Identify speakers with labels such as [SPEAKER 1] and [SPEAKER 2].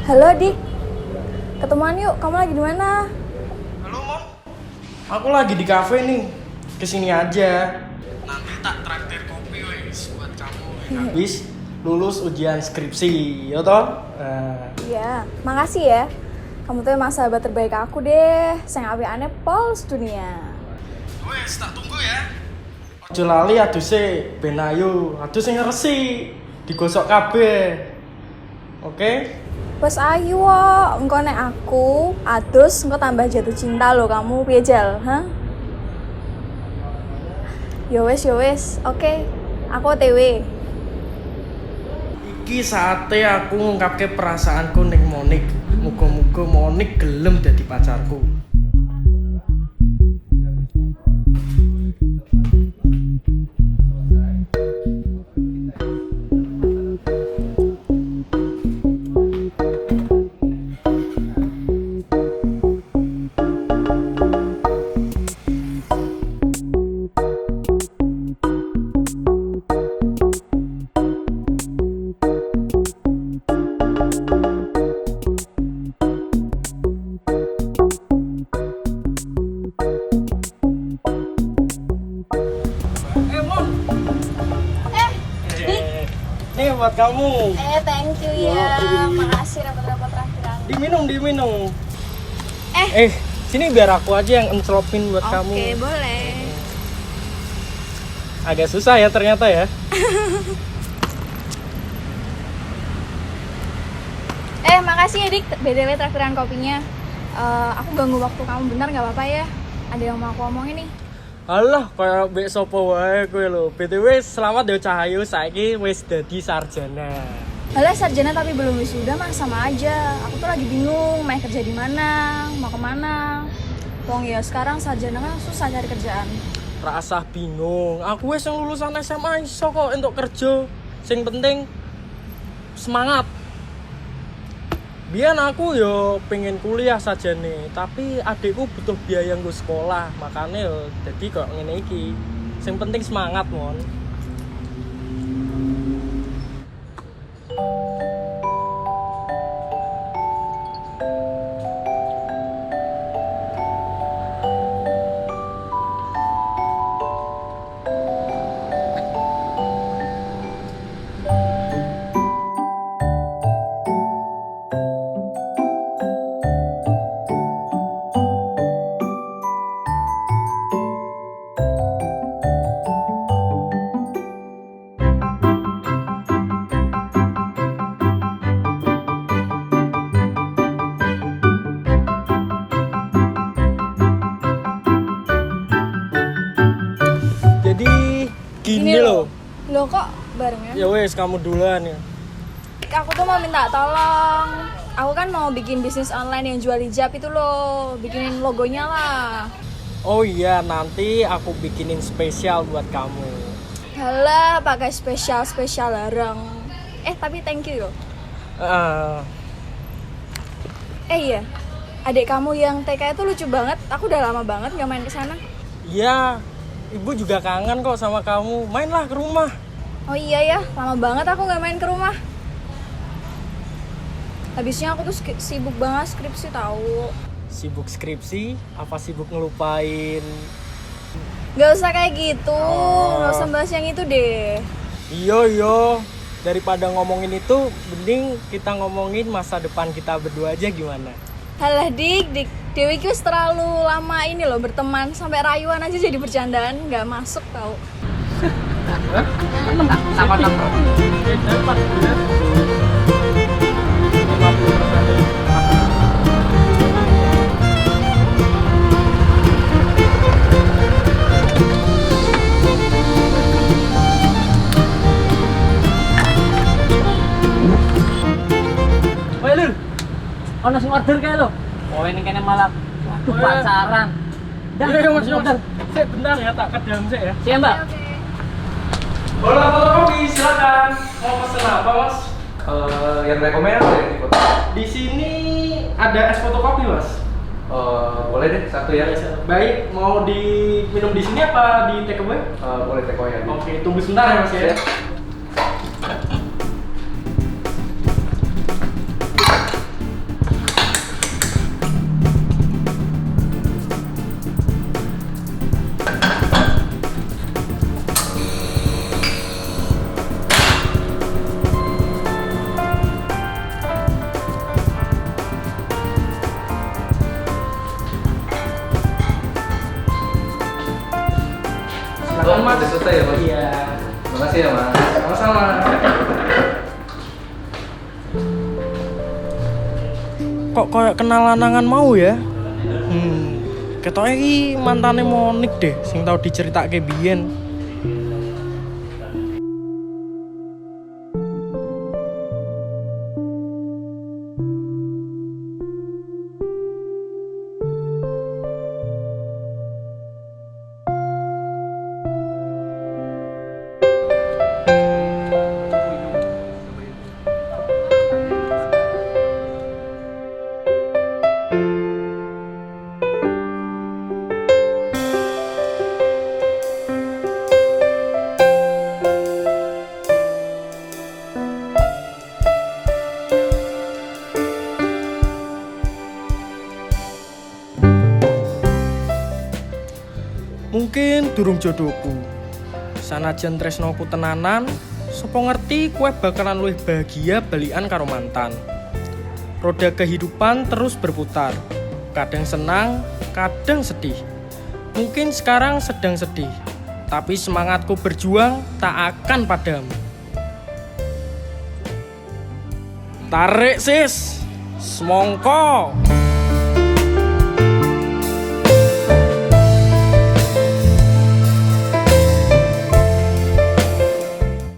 [SPEAKER 1] Halo Dik, ketemuan yuk. Kamu lagi di mana?
[SPEAKER 2] Halo Mon, aku lagi di kafe nih. Kesini aja. Nanti tak traktir kopi wes buat kamu. Habis lulus ujian skripsi, ya toh?
[SPEAKER 1] Iya, makasih ya. Kamu tuh emang sahabat terbaik aku deh. Sing api aneh pol sedunia.
[SPEAKER 2] Wes tak tunggu ya. Ojo lali aduse ben ayu, adus sing resi. Digosok kabeh. Oke?
[SPEAKER 1] Wes ayu wo, engko nek aku adus engko tambah jatuh cinta lo kamu piye Jal, ha? Yo wes, oke. Aku OTW.
[SPEAKER 2] Iki saatnya aku ngungkapke perasaanku ning Monik. Muga-muga Monik gelem dadi pacarku. Mon.
[SPEAKER 1] Dik.
[SPEAKER 2] Nih buat kamu.
[SPEAKER 1] Thank you ya. Makasih dapat traktiran.
[SPEAKER 2] Diminum. Sini biar aku aja yang encelopin buat kamu.
[SPEAKER 1] Oke, boleh.
[SPEAKER 2] Agak susah ya ternyata ya.
[SPEAKER 1] Makasih ya Dik, BTW traktiran kopinya. Aku ganggu waktu kamu bentar nggak apa-apa ya? Ada yang mau aku omongin nih.
[SPEAKER 2] Alah, kayak mbek sapa wae kowe lho. BTW selamat ya Cahayu, saiki wis dadi sarjana.
[SPEAKER 1] Alah sarjana tapi belum wisuda mah sama aja. Aku tuh lagi bingung mau kerja di mana, mau kemana. Wong ya sekarang sarjana kan susah cari kerjaan.
[SPEAKER 2] Rasa bingung. Aku wis yang lulusan SMA iso kok entuk kerja. Sing penting semangat. Biar aku yo pengen kuliah saja nih, tapi adikku butuh biaya nggo sekolah, makanya yo jadi kok ngene iki. Sing penting semangat, Mon. Jadi gini loh.
[SPEAKER 1] Loh kok barengnya?
[SPEAKER 2] Ya wes kamu duluan ya.
[SPEAKER 1] Aku tuh mau minta tolong. Aku kan mau bikin bisnis online yang jual hijab itu loh, bikinin logonya lah.
[SPEAKER 2] Oh iya, nanti aku bikinin spesial buat kamu.
[SPEAKER 1] Halah, pakai spesial larang. Tapi thank you yo. Iya. Adik kamu yang TK itu lucu banget. Aku udah lama banget nggak main ke sana.
[SPEAKER 2] Iya, ibu juga kangen kok sama kamu. Mainlah ke rumah.
[SPEAKER 1] Oh iya ya, lama banget aku nggak main ke rumah. Habisnya aku tuh sibuk banget skripsi tahu.
[SPEAKER 2] Sibuk skripsi? Apa sibuk ngelupain?
[SPEAKER 1] Gak usah kayak gitu, gak usah bahas yang itu deh.
[SPEAKER 2] Iyo, daripada ngomongin itu, mending kita ngomongin masa depan kita berdua aja gimana?
[SPEAKER 1] Halah Dik, Dewi Kus terlalu lama ini loh berteman, sampai rayuan aja jadi bercandaan, gak masuk tau.
[SPEAKER 2] Sama bro.
[SPEAKER 3] Woi Lur, ono sing order kae lho. Oh ini kene malah waduh pacaran.
[SPEAKER 2] Iya, Mas. Sik bentar ya, tak kedam sik ya.
[SPEAKER 3] Siap, Mbak.
[SPEAKER 2] Bola fotokopi, silakan. Mau pesen apa, Mas?
[SPEAKER 4] Yang rekomen apa ya?
[SPEAKER 2] Di sini ada es fotokopi, Mas.
[SPEAKER 4] Boleh deh, satu ya.
[SPEAKER 2] Baik, mau diminum di sini apa di take away?
[SPEAKER 4] Boleh take away aja.
[SPEAKER 2] Oke, tunggu sebentar ya, Mas ya.
[SPEAKER 4] Siap.
[SPEAKER 2] Mas.
[SPEAKER 4] Udah selesai ya, Mas?
[SPEAKER 2] Iya.
[SPEAKER 4] Makasih ya, Mas.
[SPEAKER 2] Sama-sama. Kok kayak kenal lanangan mau ya? Ketoke iki mantane Monik deh, sing tau diceritake biyen. Mungkin durung jodohku. Sanajan tresnoku tenanan, sapa ngerti kowe bakalan luwih bahagia balikan karo mantan. Roda kehidupan terus berputar. Kadang senang, kadang sedih. Mungkin sekarang sedang sedih, tapi semangatku berjuang tak akan padam. Tarik sis, semongko.